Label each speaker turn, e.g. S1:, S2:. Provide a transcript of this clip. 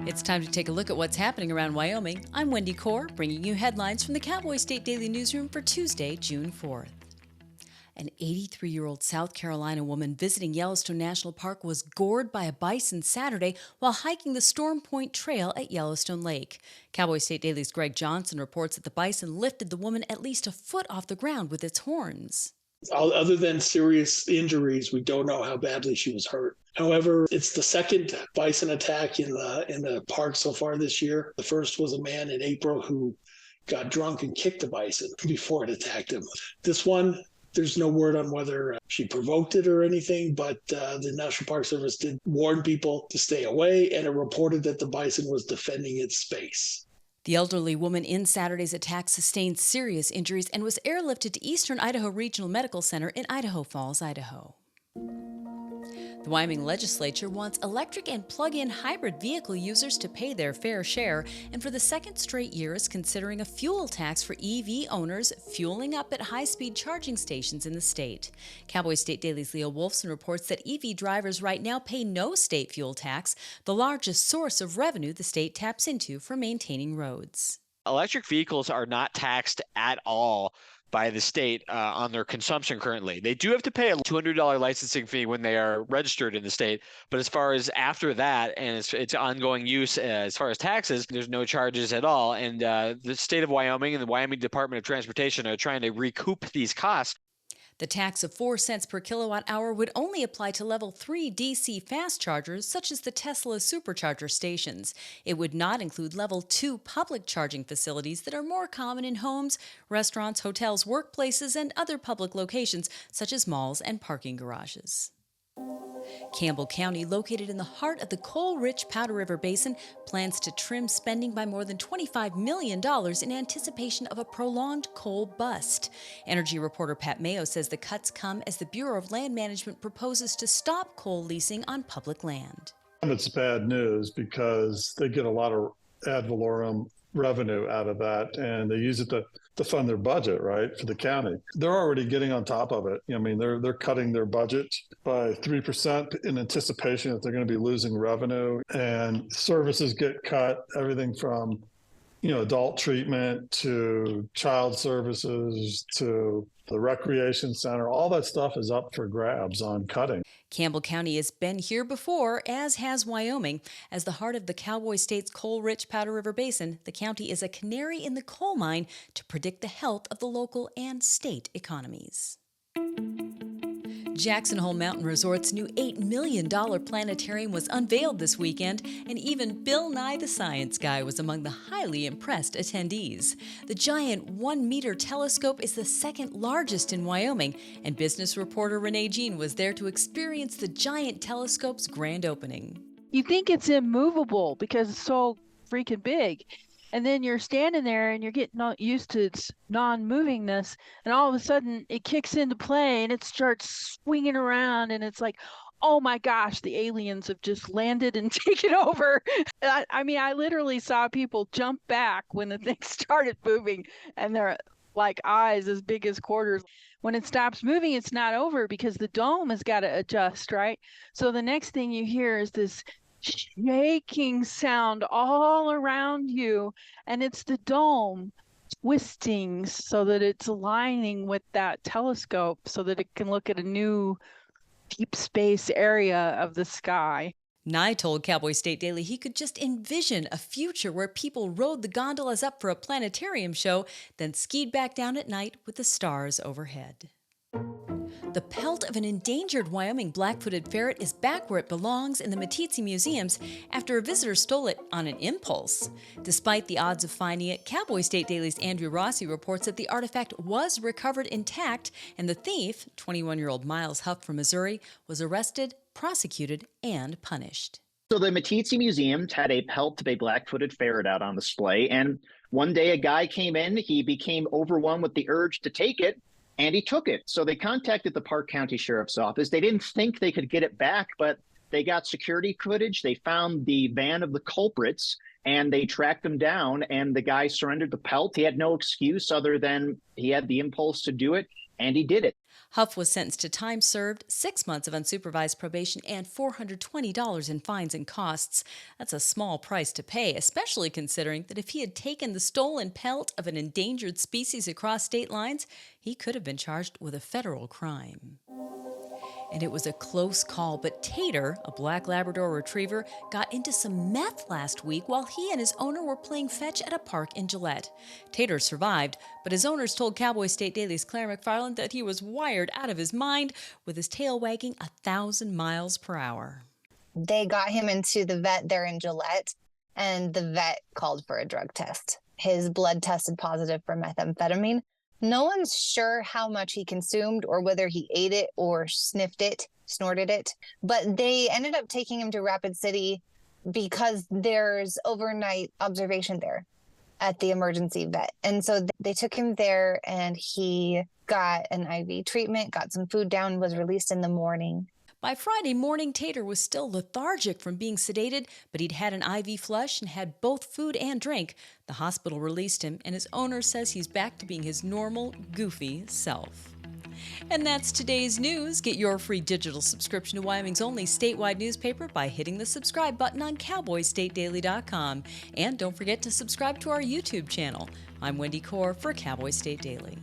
S1: It's time to take a look at what's happening around Wyoming. I'm Wendy Corr, bringing you headlines from the Cowboy State Daily newsroom for Tuesday, June 4th. An 83-year-old South Carolina woman visiting Yellowstone National Park was gored by a bison Saturday while hiking the Storm Point Trail at Yellowstone Lake. Cowboy State Daily's Greg Johnson reports that the bison lifted the woman at least a foot off the ground with its horns.
S2: Other than serious injuries, we don't know how badly she was hurt. However, it's the second bison attack in the park so far this year. The first was a man in April who got drunk and kicked a bison before it attacked him. This one, there's no word on whether she provoked it or anything, but the National Park Service did warn people to stay away, and it reported that the bison was defending its space.
S1: The elderly woman in Saturday's attack sustained serious injuries and was airlifted to Eastern Idaho Regional Medical Center in Idaho Falls, Idaho. The Wyoming legislature wants electric and plug-in hybrid vehicle users to pay their fair share, and for the second straight year is considering a fuel tax for EV owners fueling up at high-speed charging stations in the state. Cowboy State Daily's Leo Wolfson reports that EV drivers right now pay no state fuel tax, the largest source of revenue the state taps into for maintaining roads.
S3: Electric vehicles are not taxed at all by the state on their consumption currently. They do have to pay a $200 licensing fee when they are registered in the state, but as far as after that and its ongoing use as far as taxes, there's no charges at all. And the state of Wyoming and the Wyoming Department of Transportation are trying to recoup these costs.
S1: The tax of 4 cents per kilowatt hour would only apply to level 3 DC fast chargers, such as the Tesla supercharger stations. It would not include level 2 public charging facilities that are more common in homes, restaurants, hotels, workplaces, and other public locations, such as malls and parking garages. Campbell County, located in the heart of the coal-rich Powder River Basin, plans to trim spending by more than $25 million in anticipation of a prolonged coal bust. Energy reporter Pat Mayo says the cuts come as the Bureau of Land Management proposes to stop coal leasing on public land.
S4: It's bad news because they get a lot of ad valorem revenue out of that, and they use it to fund their budget, right, for the county. They're already getting on top of it. I mean, they're cutting their budget by 3% in anticipation that they're going to be losing revenue, and services get cut, everything from, adult treatment to child services to the recreation center. All that stuff is up for grabs on cutting.
S1: Campbell County has been here before, as has Wyoming. As the heart of the Cowboy State's coal-rich Powder River Basin, the county is a canary in the coal mine to predict the health of the local and state economies. Jackson Hole Mountain Resort's new $8 million planetarium was unveiled this weekend, and even Bill Nye the Science Guy was among the highly impressed attendees. The giant 1-meter telescope is the second largest in Wyoming, and business reporter Renee Jean was there to experience the giant telescope's grand opening.
S5: You think it's immovable because it's so freaking big. And then you're standing there and you're getting used to its non-movingness, and all of a sudden it kicks into play and it starts swinging around, and it's like, oh my gosh, the aliens have just landed and taken over. I literally saw people jump back when the thing started moving, and they're like eyes as big as quarters. When it stops moving, it's not over because the dome has got to adjust, right? So the next thing you hear is this shaking sound all around you, and it's the dome twisting so that it's aligning with that telescope so that it can look at a new deep space area of the sky.
S1: Nye told Cowboy State Daily he could just envision a future where people rode the gondolas up for a planetarium show, then skied back down at night with the stars overhead. The pelt of an endangered Wyoming black-footed ferret is back where it belongs in the Meeteetse Museums after a visitor stole it on an impulse. Despite the odds of finding it, Cowboy State Daily's Andrew Rossi reports that the artifact was recovered intact, and the thief, 21-year-old Miles Huff from Missouri, was arrested, prosecuted, and punished.
S6: So the Meeteetse Museum had a pelt of a black-footed ferret out on display, and one day a guy came in, he became overwhelmed with the urge to take it, and he took it. So they contacted the Park County Sheriff's Office. They didn't think they could get it back, but they got security footage. They found the van of the culprits, and they tracked them down, and the guy surrendered the pelt. He had no excuse other than he had the impulse to do it. and he did it.
S1: Huff was sentenced to time served, 6 months of unsupervised probation, and $420 in fines and costs. That's a small price to pay, especially considering that if he had taken the stolen pelt of an endangered species across state lines, he could have been charged with a federal crime. And it was a close call, but Tater, a black Labrador retriever, got into some meth last week while he and his owner were playing fetch at a park in Gillette. Tater survived, but his owners told Cowboy State Daily's Claire McFarland that he was wired out of his mind with his tail wagging 1,000 miles per hour.
S7: They got him into the vet there in Gillette, and the vet called for a drug test. His blood tested positive for methamphetamine. No one's sure how much he consumed or whether he ate it or sniffed it, snorted it, but they ended up taking him to Rapid City because there's overnight observation there at the emergency vet. And so they took him there and he got an IV treatment, got some food down, was released in the morning.
S1: By Friday morning, Tater was still lethargic from being sedated, but he'd had an IV flush and had both food and drink. The hospital released him, and his owner says he's back to being his normal, goofy self. And that's today's news. Get your free digital subscription to Wyoming's only statewide newspaper by hitting the subscribe button on cowboystatedaily.com. And don't forget to subscribe to our YouTube channel. I'm Wendy Corr for Cowboy State Daily.